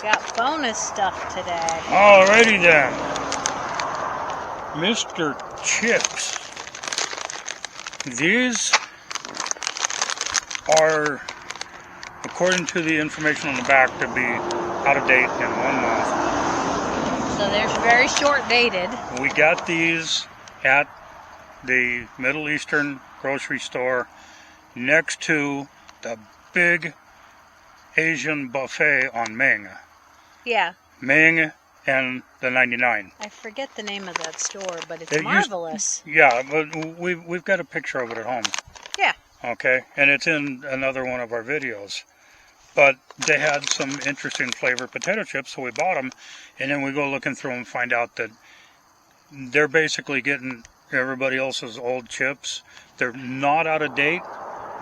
got bonus stuff today. Alrighty then. Mr. Chips. These are, according to the information on the back, to be out of date in 1 month. So they're very short dated. We got these at the Middle Eastern grocery store next to the big Asian buffet on Ming. Yeah. Ming and the 99. I forget the name of that store, but it's marvelous. Yeah, but we've got a picture of it at home. Yeah. Okay, and it's in another one of our videos. But they had some interesting flavored potato chips, so we bought them, and then we go looking through them and find out that they're basically getting everybody else's old chips. They're not out of date,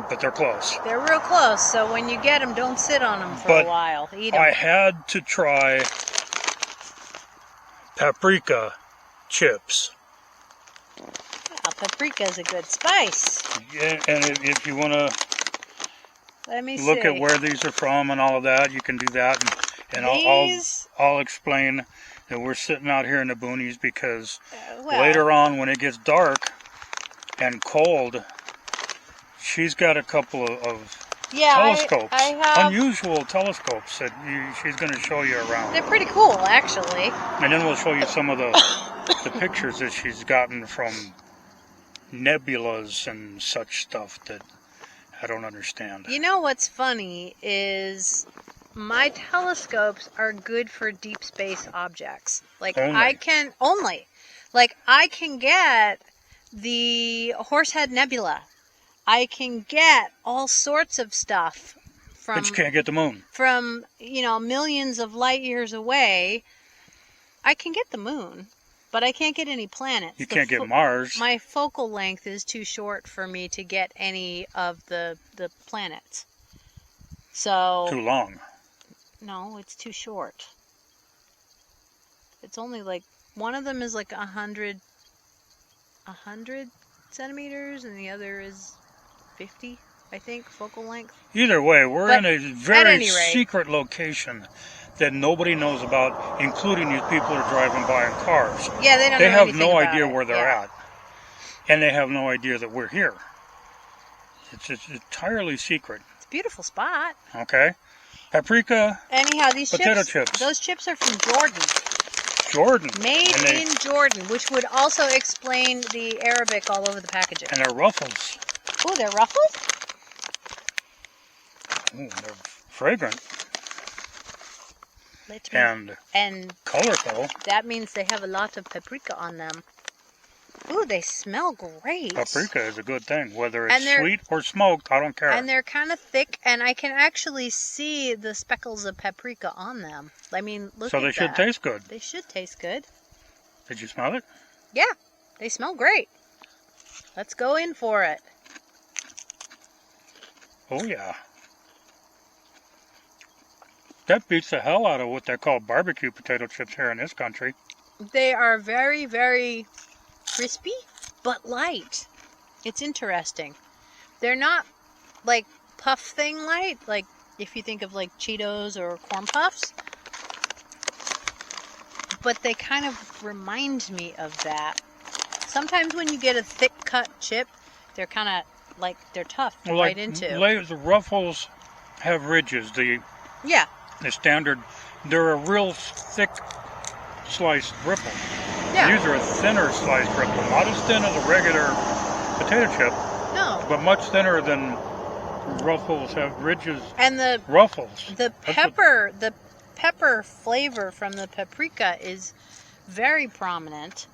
but they're close. They're real close, so when you get them, don't sit on them for a while. Eat them. I had to try paprika chips. Paprika is a good spice. Yeah, and if you want to look at where these are from and all of that, you can do that. And I'll explain that we're sitting out here in the boonies because later on when it gets dark and cold, she's got a couple of telescopes, I have unusual telescopes that she's going to show you around. They're pretty cool, actually. And then we'll show you some of the pictures that she's gotten from nebulas and such stuff that I don't understand. You know what's funny is my telescopes are good for deep space objects. Like I can get the Horsehead Nebula. I can get all sorts of stuff from. But you can't get the moon. From millions of light years away. I can get the moon. But I can't get any planets. You can't get Mars. My focal length is too short for me to get any of the planets. So too long. No, it's too short. It's only like one of them is like 100 centimeters, and the other is 50, I think, focal length. Either way, we're in a very secret location that nobody knows about, including these people who are driving by in cars. Yeah, they don't know anything about it. They have no idea where they're at. And they have no idea that we're here. It's entirely secret. It's a beautiful spot. Okay. Paprika. Anyhow, these potato chips. Those chips are from Jordan. Jordan. Made in Jordan, which would also explain the Arabic all over the packaging. And they're Ruffles. Oh, they're Ruffles? Oh, they're fragrant. And colorful. That means they have a lot of paprika on them. Ooh, they smell great. Paprika is a good thing, whether it's sweet or smoked, I don't care. And they're kind of thick, and I can actually see the speckles of paprika on them. I mean, look at that. So they should taste good. They should taste good. Did you smell it? Yeah, they smell great. Let's go in for it. Oh, yeah. That beats the hell out of what they call barbecue potato chips here in this country. They are very, very crispy, but light. It's interesting. They're not like puff thing light, like if you think of like Cheetos or Corn Puffs. But they kind of remind me of that. Sometimes when you get a thick cut chip, they're kind of like, they're tough to bite into. The Ruffles have ridges. The standard, they're a real thick sliced ripple. Yeah. These are a thinner sliced ripple, not as thin as a regular potato chip. No. But much thinner than Ruffles have ridges. And the Ruffles. The pepper flavor from the paprika is very prominent.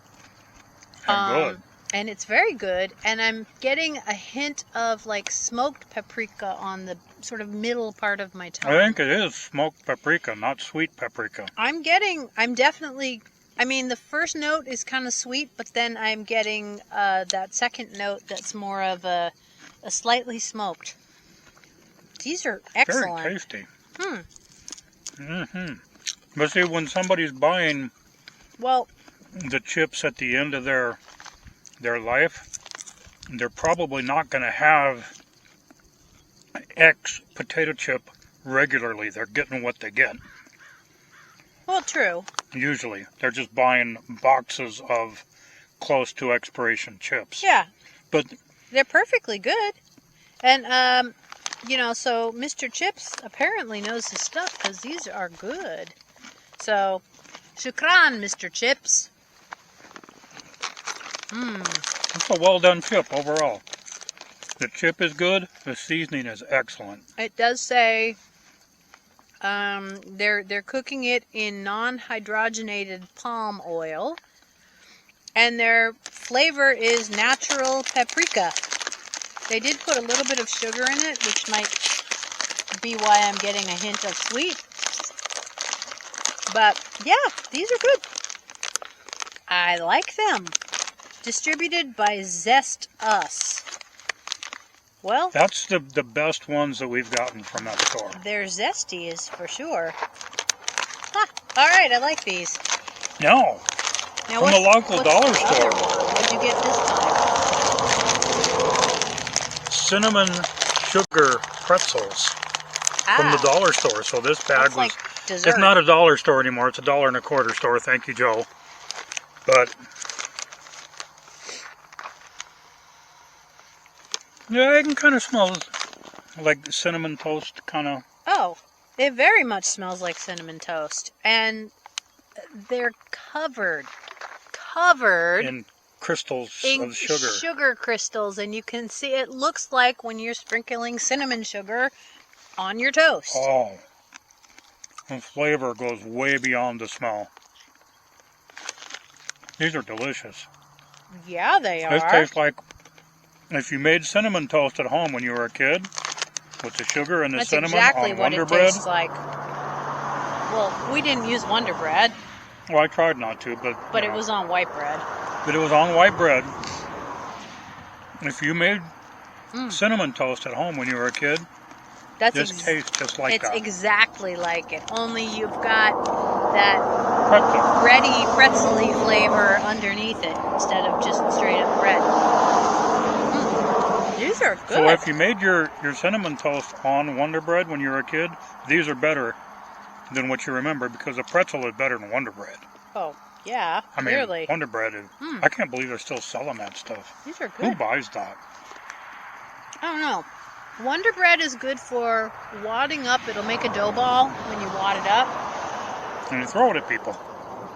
And good. And it's very good, and I'm getting a hint of like smoked paprika on the sort of middle part of my tongue. I think it is smoked paprika, not sweet paprika. I mean, the first note is kind of sweet, but then I'm getting that second note that's more of a slightly smoked. These are excellent. Very tasty. But see, when somebody's buying the chips at the end of their life, they're probably not going to have X potato chip regularly. They're getting what they get. Well, true. Usually. They're just buying boxes of close to expiration chips. Yeah. But they're perfectly good. And, you know, so Mr. Chips apparently knows his stuff because these are good. So, shukran, Mr. Chips. It's a well done chip overall. The chip is good. The seasoning is excellent. It does say they're cooking it in non-hydrogenated palm oil, and their flavor is natural paprika. They did put a little bit of sugar in it, which might be why I'm getting a hint of sweet. But yeah, these are good. I like them. Distributed by Zest Us. Well, that's the best ones that we've gotten from that store. They're zesties for sure. Huh. All right, I like these. No. Now, from the local dollar store. What'd you get this time? Cinnamon sugar pretzels from the dollar store. So this bag was like dessert. It's not a dollar store anymore. It's $1.25 store. Thank you, Joe. But yeah, I can kind of smell like cinnamon toast, kind of. Oh, it very much smells like cinnamon toast, and they're covered in crystals of sugar crystals, and you can see it looks like when you're sprinkling cinnamon sugar on your toast. Oh, the flavor goes way beyond the smell. These are delicious. Yeah, they are. This tastes like if you made cinnamon toast at home when you were a kid with the sugar and the cinnamon exactly on what Wonder it Bread. Tastes like. Well, we didn't use Wonder Bread. Well, I tried not to, but it was on white bread. But it was on white bread. If you made cinnamon toast at home when you were a kid, this tastes just like that. It's exactly like it. Only you've got that pretzel. bready, pretzel-y flavor underneath it instead of just straight up bread. These are good. So if you made your cinnamon toast on Wonder Bread when you were a kid, these are better than what you remember because a pretzel is better than Wonder Bread. Oh, yeah, clearly. I mean, Wonder Bread is... I can't believe they're still selling that stuff. These are good. Who buys that? I don't know. Wonder Bread is good for wadding up. It'll make a dough ball when you wad it up. And you throw it at people.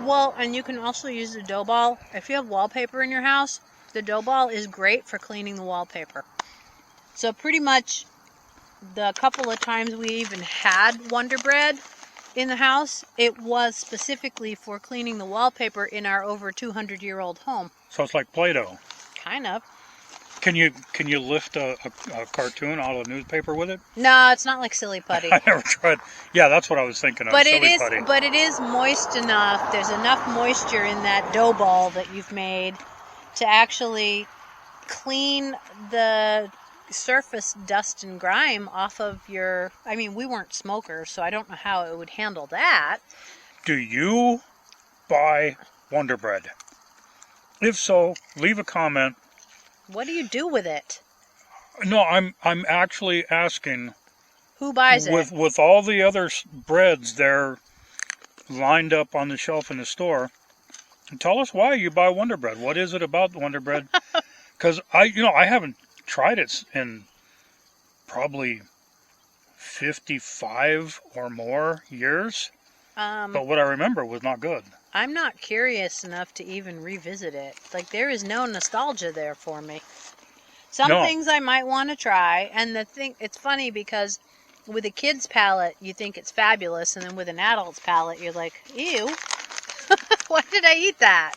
Well, and you can also use the dough ball. If you have wallpaper in your house, the dough ball is great for cleaning the wallpaper. So pretty much the couple of times we even had Wonder Bread in the house, it was specifically for cleaning the wallpaper in our over 200-year-old home. So it's like Play-Doh. Kind of. Can you lift a cartoon out of a newspaper with it? No, it's not like Silly Putty. I never tried. Yeah, that's what I was thinking of. But Silly Putty. But it is moist enough. There's enough moisture in that dough ball that you've made to actually clean the surface dust and grime off of your... I mean, we weren't smokers, so I don't know how it would handle that. Do you buy Wonder Bread? If so, leave a comment. What do you do with it? No, I'm actually asking. Who buys it? With all the other breads there lined up on the shelf in the store, tell us why you buy Wonder Bread. What is it about Wonder Bread? Because I haven't tried it in probably 55 or more years. But what I remember was not good. I'm not curious enough to even revisit it. Like, there is no nostalgia there for me. Some things I might want to try, and it's funny because with a kid's palate, you think it's fabulous, and then with an adult's palate, you're like, ew, why did I eat that?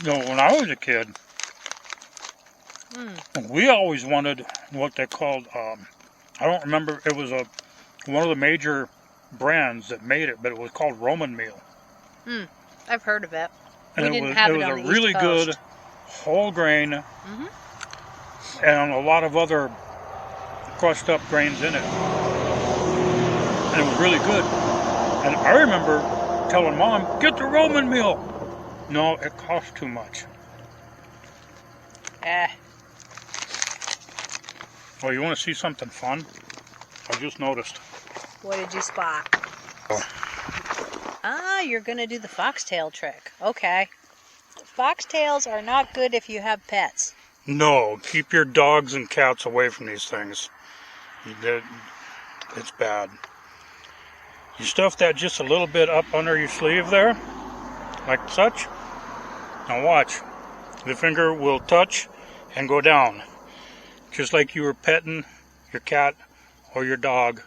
No, when I was a kid, we always wanted what they called, I don't remember, it was one of the major brands that made it, but it was called Roman meal. I've heard of it. And we didn't have it on the East Coast. It was a really good whole grain and a lot of other crushed up grains in it. And it was really good. And I remember telling Mom, get the Roman meal. No, it costs too much. Oh, you want to see something fun? I just noticed. What did you spot? Ah, you're going to do the foxtail trick. Okay. Foxtails are not good if you have pets. No, keep your dogs and cats away from these things. It's bad. You stuff that just a little bit up under your sleeve there, like such. Now watch. The finger will touch and go down, just like you were petting your cat or your dog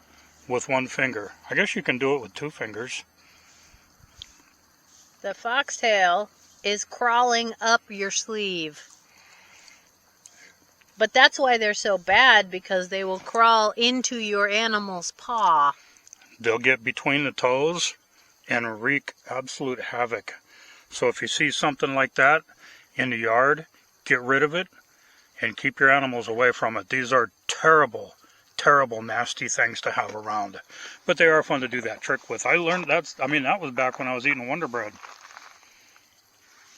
with one finger. I guess you can do it with two fingers. The foxtail is crawling up your sleeve. But that's why they're so bad, because they will crawl into your animal's paw. They'll get between the toes and wreak absolute havoc. So if you see something like that in the yard, get rid of it and keep your animals away from it. These are terrible, terrible, nasty things to have around. But they are fun to do that trick with. I learned that was back when I was eating Wonder Bread.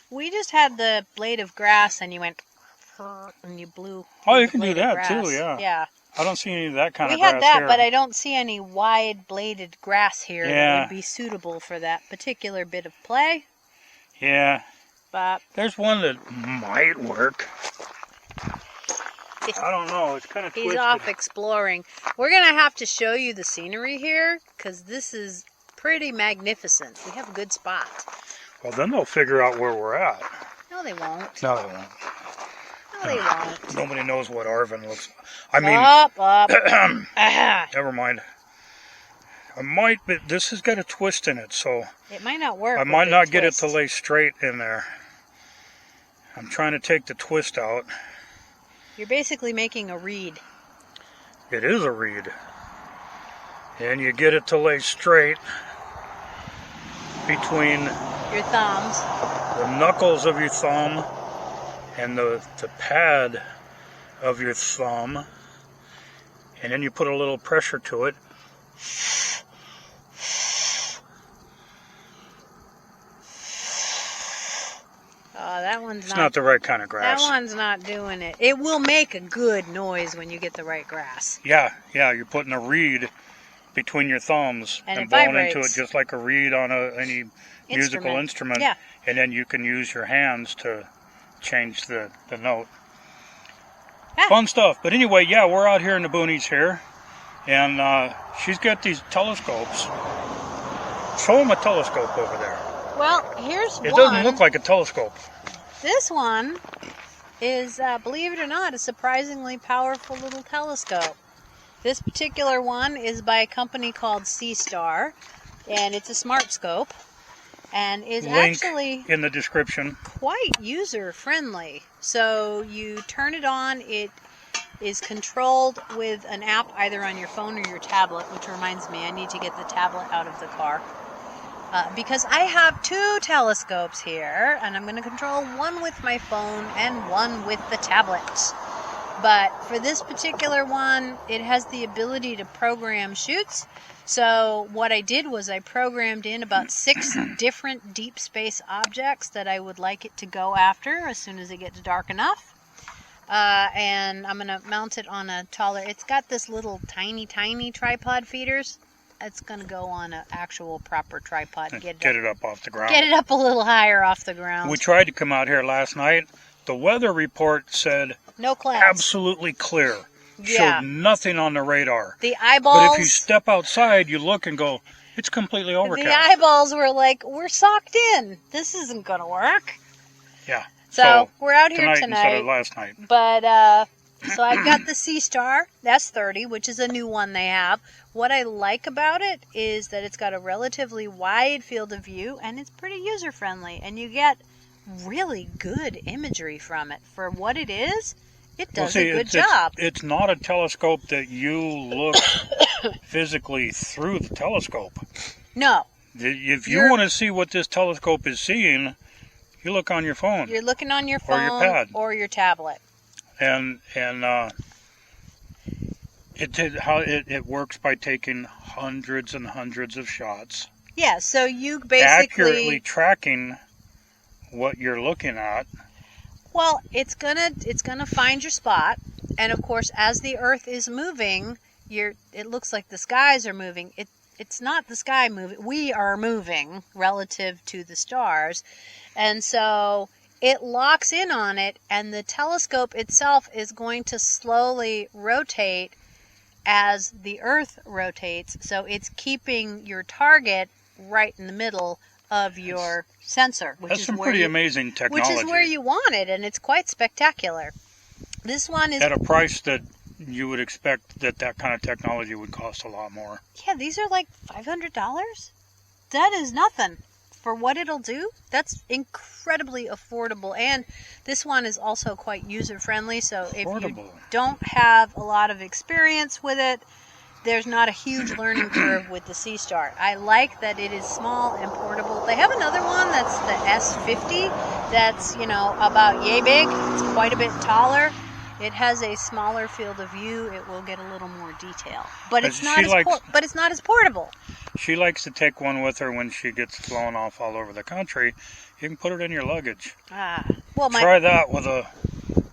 We just had the blade of grass and you went and you blew. Oh, you can do that too, yeah. Yeah. I don't see any of that kind of We grass had that, here. but I don't see any wide bladed grass here that would be suitable for that particular bit of play. Yeah. But there's one that might work. I don't know. It's kind of twisted. He's off exploring. We're going to have to show you the scenery here, because this is pretty magnificent. We have a good spot. Well, then they'll figure out where we're at. No, they won't. No, they won't. No, they won't. Nobody knows what Arvin looks like. I mean... Up. Never mind. I might, but this has got a twist in it, so... It might not work. I might not get it to lay straight in there. I'm trying to take the twist out. You're basically making a reed. It is a reed. And you get it to lay straight between your thumbs, the knuckles of your thumb and the pad of your thumb, and then you put a little pressure to it. Oh, that one's not the right kind of grass. That one's not doing it. It will make a good noise when you get the right grass. Yeah, you're putting a reed between your thumbs and blowing into it just like a reed on any musical instrument. Yeah. And then you can use your hands to change the note. Fun stuff. But anyway, yeah, we're out here in the boonies here. And she's got these telescopes. Show them a telescope over there. Well, here's one. It doesn't look like a telescope. This one is, believe it or not, a surprisingly powerful little telescope. This particular one is by a company called Seastar, and it's a smart scope, and is actually in the description. Quite user-friendly. So you turn it on, it is controlled with an app either on your phone or your tablet, which reminds me I need to get the tablet out of the car. Because I have two telescopes here, and I'm going to control one with my phone and one with the tablet. But for this particular one, it has the ability to program shoots. So what I did was I programmed in about 6 different deep space objects that I would like it to go after as soon as it gets dark enough. And I'm going to mount it on a taller... It's got this little tiny tripod feeders. It's going to go on an actual proper tripod. Get it up off the ground. Get it up a little higher off the ground. We tried to come out here last night. The weather report said no clouds. Absolutely clear. Yeah. Showed nothing on the radar. The eyeballs... But if you step outside, you look and go, it's completely overcast. The eyeballs were like, we're socked in. This isn't going to work. Yeah. So we're out here tonight. Instead of last night. But, so I've got the Seastar S30, which is a new one they have. What I like about it is that it's got a relatively wide field of view, and it's pretty user-friendly, and you get really good imagery from it. For what it is, it does a good job. It's not a telescope that you look physically through the telescope. No. If you want to see what this telescope is seeing, you look on your phone. You're looking on your phone or your pad or your tablet. And it works by taking hundreds and hundreds of shots. Yeah, so you basically accurately tracking what you're looking at. Well, it's gonna find your spot, and of course, as the Earth is moving, it looks like the skies are moving. It it's not the sky moving. We are moving relative to the stars. And so it locks in on it, and the telescope itself is going to slowly rotate as the Earth rotates. So it's keeping your target right in the middle of your sensor, which that's is some where pretty amazing technology. Which is where you want it, and it's quite spectacular. This one is at a price that you would expect that kind of technology would cost a lot more. Yeah, these are like $500. That is nothing for what it'll do. That's incredibly affordable, and this one is also quite user-friendly. So if you don't have a lot of experience with it, there's not a huge learning curve with the Sea Star. I like that it is small and portable. They have another one that's the S50 that's, about yay big. It's quite a bit taller. It has a smaller field of view. It will get a little more detail, but it's not as portable. She likes to take one with her when she gets flown off all over the country. You can put it in your luggage. Try that with a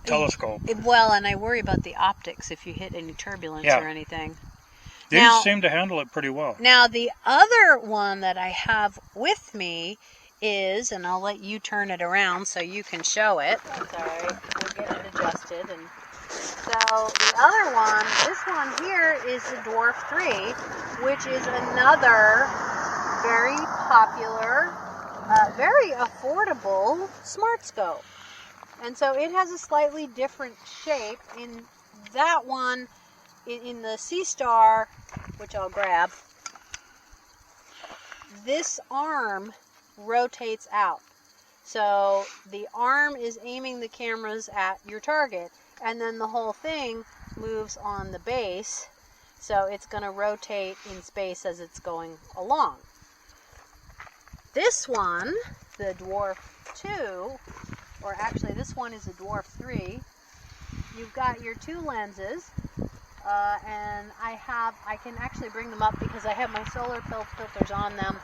telescope. And I worry about the optics if you hit any turbulence or anything. These seem to handle it pretty well. Now, the other one that I have with me is, and I'll let you turn it around so you can show it. That's all right. We'll get it adjusted. And so the other one, this one here is the Dwarf 3, which is another very popular, very affordable smart scope. And so it has a slightly different shape. In that one, in the Sea Star, which I'll grab, this arm rotates out. So the arm is aiming the cameras at your target, and then the whole thing moves on the base, so it's going to rotate in space as it's going along. This one, the Dwarf 2, or actually this one is a Dwarf 3, you've got your two lenses, and I can actually bring them up because I have my solar filters on them.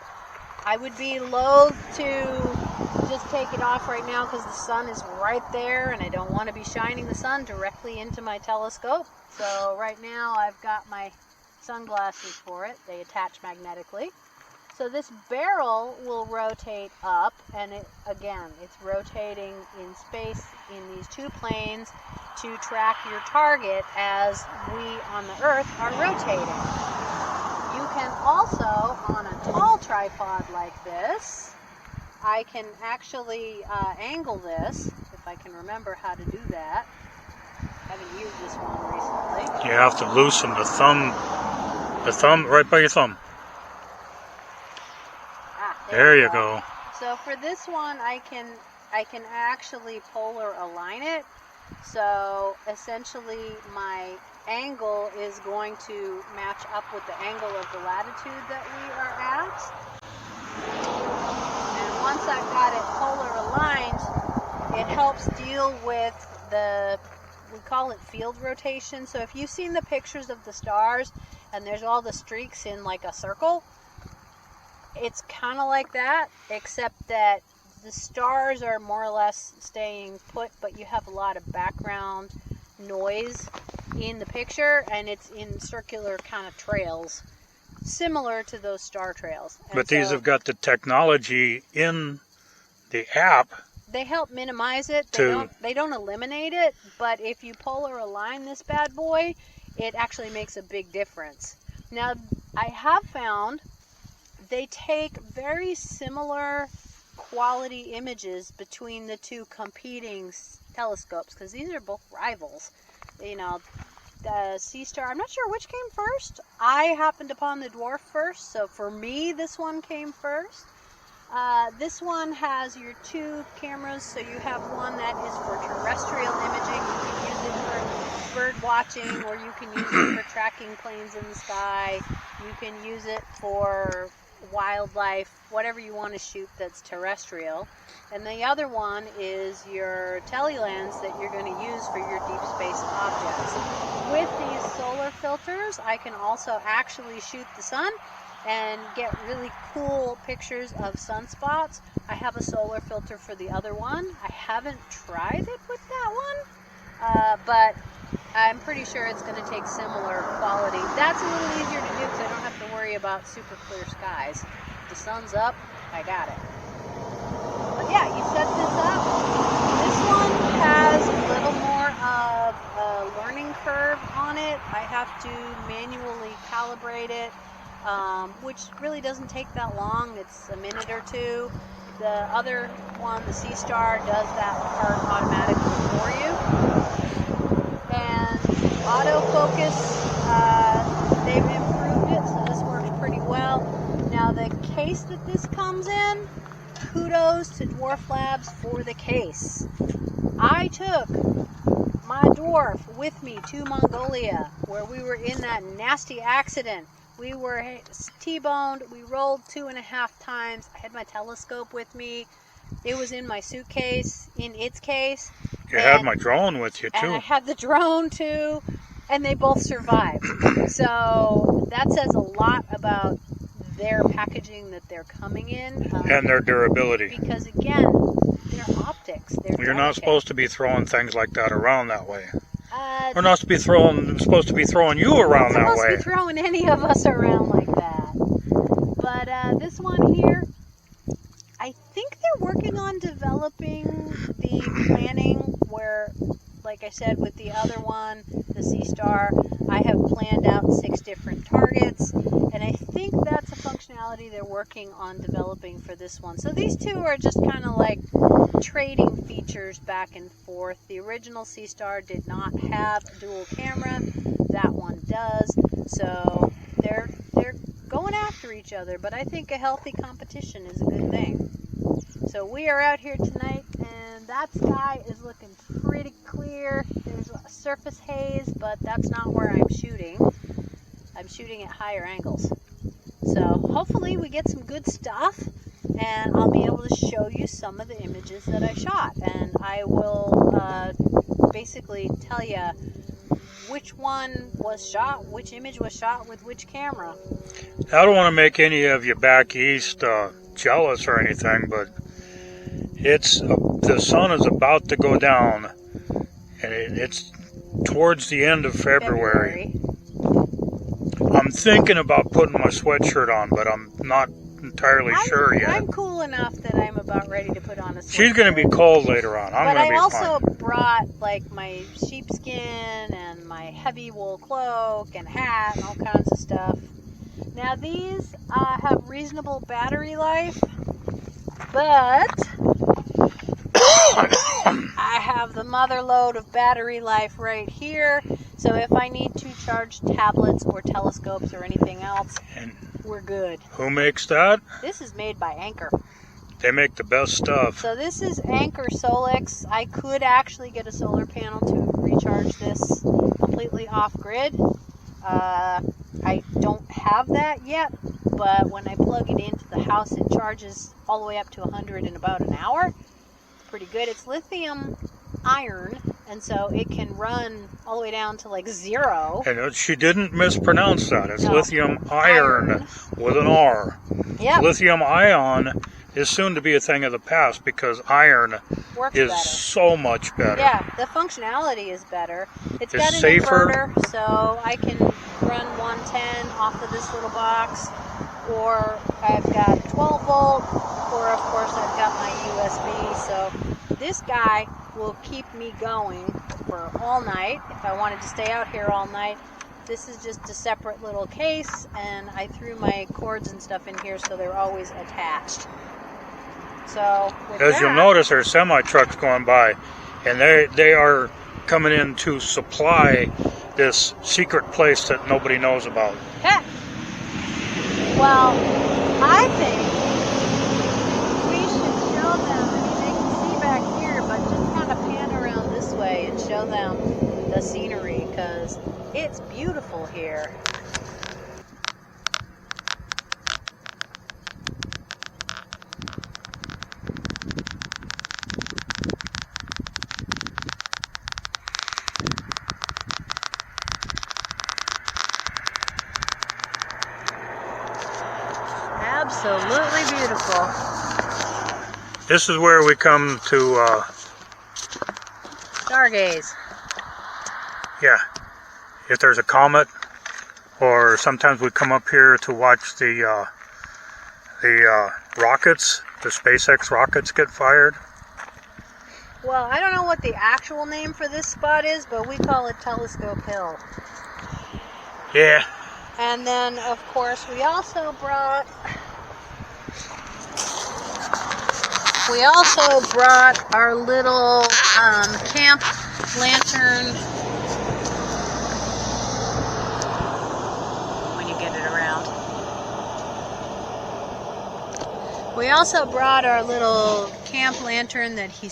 I would be loath to just take it off right now because the sun is right there, and I don't want to be shining the sun directly into my telescope. So right now I've got my sunglasses for it. They attach magnetically. So this barrel will rotate up, and it's rotating in space in these two planes to track your target as we on the Earth are rotating. You can also, on a tall tripod like this, I can actually angle this, if I can remember how to do that. I haven't used this one recently. You have to loosen the thumb right by your thumb. There you go. So for this one, I can actually polar align it. So essentially my angle is going to match up with the angle of the latitude that we are at. And once I've got it polar aligned, it helps deal with we call it field rotation. So if you've seen the pictures of the stars and there's all the streaks in like a circle, it's kind of like that, except that the stars are more or less staying put, but you have a lot of background noise in the picture, and it's in circular kind of trails, similar to those star trails. And but these have got the technology in the app. They help minimize it. They don't eliminate it, but if you polar align this bad boy, it actually makes a big difference. Now, I have found they take very similar quality images between the two competing telescopes, because these are both rivals. The Sea Star, I'm not sure which came first. I happened upon the Dwarf first, so for me this one came first. This one has your two cameras, so you have one that is for terrestrial imaging. You can use it for bird watching, or you can use it for tracking planes in the sky. You can use it for wildlife, whatever you want to shoot that's terrestrial. And the other one is your telelens that you're going to use for your deep space objects. With these solar filters, I can also actually shoot the sun and get really cool pictures of sunspots. I have a solar filter for the other one. I haven't tried it with that one, but I'm pretty sure it's going to take similar quality. That's a little easier to do because I don't have to worry about super clear skies. The sun's up, I got it. But yeah, you set this up. This one has a little more of a learning curve on it. I have to manually calibrate it, which really doesn't take that long. It's a minute or two. The other one, the Sea Star, does that part automatically for you. And autofocus, they've improved it, so this works pretty well. Now the case that this comes in, kudos to Dwarf Labs for the case. I took my dwarf with me to Mongolia, where we were in that nasty accident. We were T-boned, we rolled 2.5 times. I had my telescope with me. It was in my suitcase, in its case. You had my drone with you, too. And I had the drone, too. And they both survived. So that says a lot about their packaging that they're coming in. And their durability. Because, again, they're optics. You're not supposed to be throwing things like that around that way. We're not supposed to be throwing you around that way. Not supposed to be throwing any of us around like that. But this one here, I think they're working on developing the planning where, like I said, with the other one, the Sea Star, I have planned out 6 different targets, and I think that's a functionality they're working on developing for this one. So these two are just kind of like trading features back and forth. The original Sea Star did not have dual camera. That one does. So they're going after each other, but I think a healthy competition is a good thing. So we are out here tonight, and that sky is looking pretty clear. There's a surface haze, but that's not where I'm shooting. I'm shooting at higher angles. So hopefully we get some good stuff, and I'll be able to show you some of the images that I shot. And I will basically tell you which one was shot, which image was shot with which camera. I don't want to make any of you back east jealous or anything, but the sun is about to go down, and it's towards the end of February. I'm thinking about putting my sweatshirt on, but I'm not entirely sure yet. I'm cool enough that I'm about ready to put on a sweatshirt. She's going to be cold later on. I'm going to be fine. But I also brought like my sheepskin and my heavy wool cloak and hat and all kinds of stuff. Now these have reasonable battery life, but I have the mother load of battery life right here. So if I need to charge tablets or telescopes or anything else, we're good. Who makes that? This is made by Anchor. They make the best stuff. So this is Anchor Solix. I could actually get a solar panel to recharge this completely off-grid. I don't have that yet, but when I plug it into the house, it charges all the way up to 100 in about an hour. It's pretty good. It's lithium iron, and so it can run all the way down to like 0. And she didn't mispronounce that. It's lithium iron with an R. Yep. Lithium ion is soon to be a thing of the past because iron is so much better. Yeah, the functionality is better. It's got an safer. Inverter, so I can run 110 off of this little box, or I've got 12 volt, or of course I've got my USB. So this guy will keep me going for all night. If I wanted to stay out here all night, this is just a separate little case, and I threw my cords and stuff in here so they're always attached. So as you'll notice, there's semi-trucks going by, and they are coming in to supply this secret place that nobody knows about. Heck. Well, I think we should show them. I mean, they can see back here, but just kind of pan around this way and show them the scenery, because it's beautiful here. Absolutely beautiful. This is where we come to stargaze. Yeah. If there's a comet, or sometimes we come up here to watch the rockets, the SpaceX rockets get fired. Well, I don't know what the actual name for this spot is, but we call it Telescope Hill. Yeah. And then, of course, we also brought our little camp lantern. When you get it around. We also brought our little camp lantern that you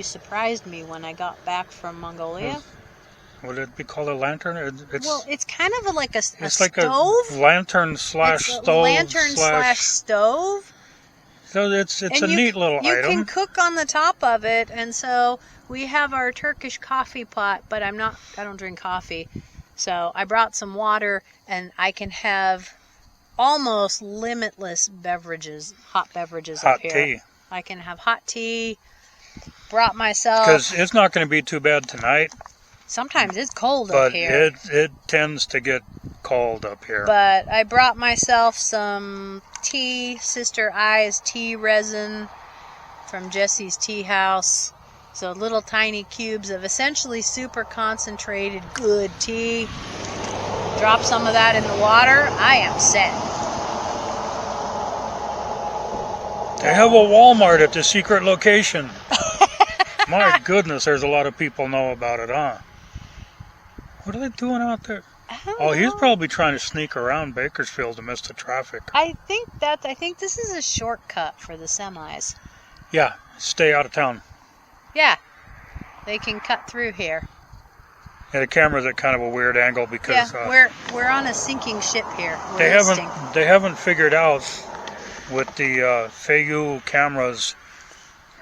surprised me when I got back from Mongolia. Would it be called a lantern? It's kind of like a it's stove. Like a lantern slash stove. Lantern slash stove. So it's a neat little item. You can cook on the top of it, and so we have our Turkish coffee pot, but I don't drink coffee. So I brought some water, and I can have almost limitless hot beverages up here. Hot tea. I can have hot tea. Brought myself... Because it's not going to be too bad tonight. Sometimes it's cold up here. But it tends to get cold up here. But I brought myself some tea, Sister I's tea resin from Jesse's Tea House. So little tiny cubes of essentially super concentrated good tea. Drop some of that in the water. I am set. They have a Walmart at the secret location. My goodness, there's a lot of people know about it, huh? What are they doing out there? He's probably trying to sneak around Bakersfield to miss the traffic. I think this is a shortcut for the semis. Yeah, stay out of town. Yeah, they can cut through here. Yeah, the camera's at kind of a weird angle because we're on a sinking ship here. They haven't figured out with the Feiyu cameras.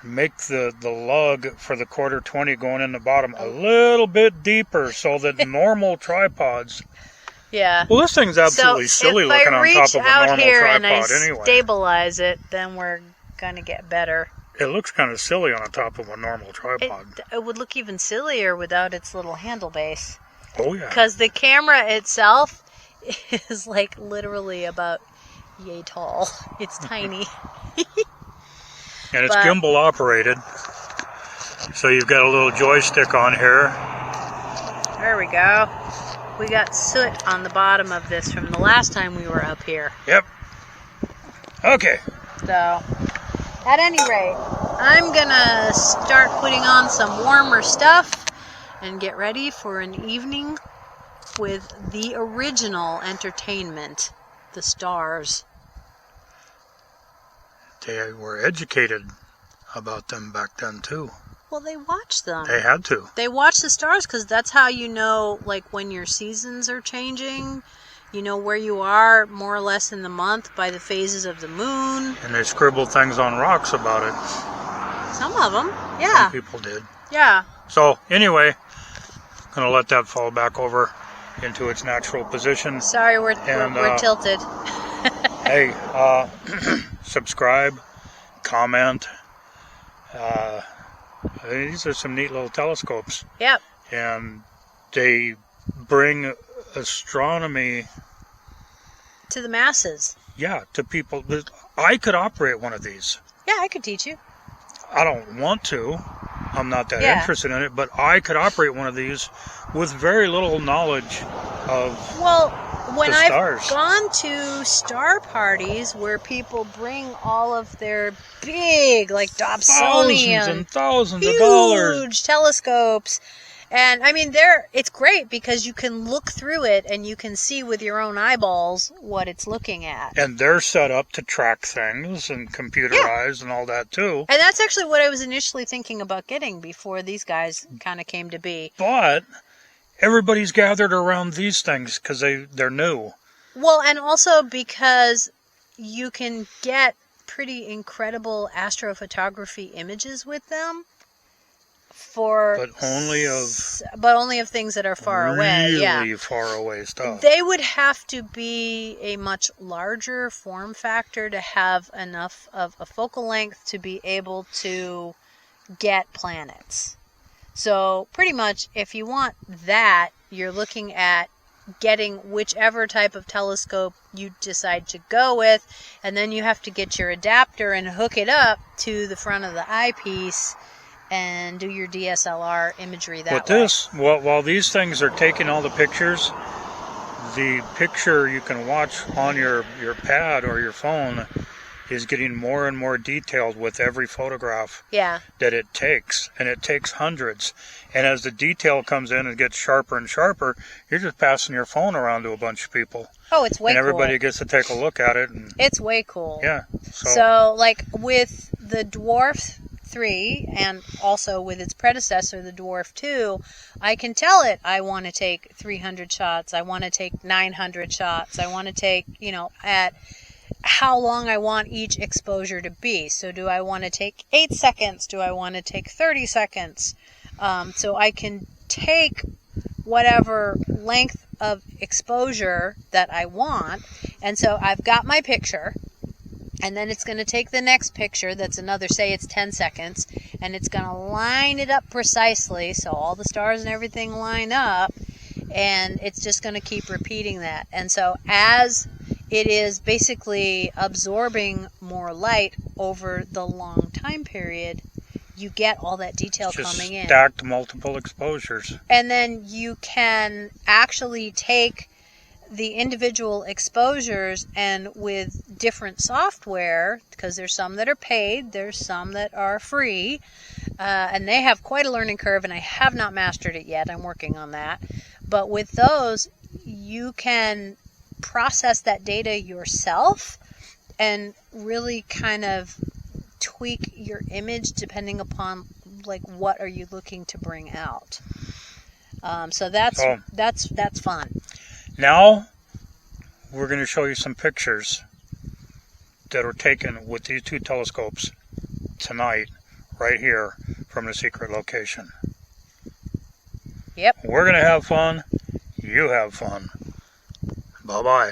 Make the lug for the 1/4 going in the bottom a little bit deeper so that normal tripods. Yeah. Well, this thing's absolutely silly looking on top of a normal tripod anyway. Stabilize it, then we're gonna get better. It looks kind of silly on the top of a normal tripod. It would look even sillier without its little handle base. Oh yeah. Because the camera itself is like literally about yay tall. It's tiny. And it's gimbal operated. So you've got a little joystick on here. There we go. We got soot on the bottom of this from the last time we were up here. Yep. Okay. So, at any rate, I'm gonna start putting on some warmer stuff and get ready for an evening with the original entertainment, the stars. They were educated about them back then too. Well, they watched them. They had to. They watched the stars because that's how you know, like, when your seasons are changing. You know where you are more or less in the month by the phases of the moon. And they scribbled things on rocks about it. Some of them, yeah. Some people did. Yeah. So, anyway, going to let that fall back over into its natural position. Sorry, we're tilted. Hey, subscribe, comment. These are some neat little telescopes. Yep. And they bring astronomy to the masses. Yeah, to people. I could operate one of these. Yeah, I could teach you. I don't want to. I'm not that interested in it, but I could operate one of these with very little knowledge of when the stars. I've gone to star parties where people bring all of their big, like Dobsonian, thousands and thousands of dollars, huge telescopes, and I mean, it's great because you can look through it and you can see with your own eyeballs what it's looking at. And they're set up to track things and computerized and all that too. And that's actually what I was initially thinking about getting before these guys kind of came to be. But everybody's gathered around these things because they're new. Well, and also because you can get pretty incredible astrophotography images with them. But only of things that are far away. Really far away stuff. They would have to be a much larger form factor to have enough of a focal length to be able to get planets. So pretty much if you want that, you're looking at getting whichever type of telescope you decide to go with, and then you have to get your adapter and hook it up to the front of the eyepiece and do your DSLR imagery that way. While these things are taking all the pictures, the picture you can watch on your pad or your phone is getting more and more detailed with every photograph that it takes, and it takes hundreds. And as the detail comes in and gets sharper and sharper, you're just passing your phone around to a bunch of people. Oh, it's way cool. And everybody gets to take a look at it. And it's way cool. Yeah. So like with the Dwarf 3 and also with its predecessor, the Dwarf 2, I can tell it I want to take 300 shots, I want to take 900 shots, I want to take, at how long I want each exposure to be. So do I want to take 8 seconds? Do I want to take 30 seconds? So I can take whatever length of exposure that I want. And so I've got my picture, and then it's going to take the next picture that's another, say it's 10 seconds, and it's going to line it up precisely so all the stars and everything line up, and it's just going to keep repeating that. And so as it is basically absorbing more light over the long time period, you get all that detail coming in. Stacked multiple exposures. And then you can actually take the individual exposures, and with different software, because there's some that are paid, there's some that are free, and they have quite a learning curve, and I have not mastered it yet. I'm working on that. But with those, you can process that data yourself and really kind of tweak your image depending upon like what are you looking to bring out. So that's fun. Now we're going to show you some pictures that were taken with these two telescopes tonight, right here from the secret location. Yep. We're going to have fun. You have fun. Bye-bye.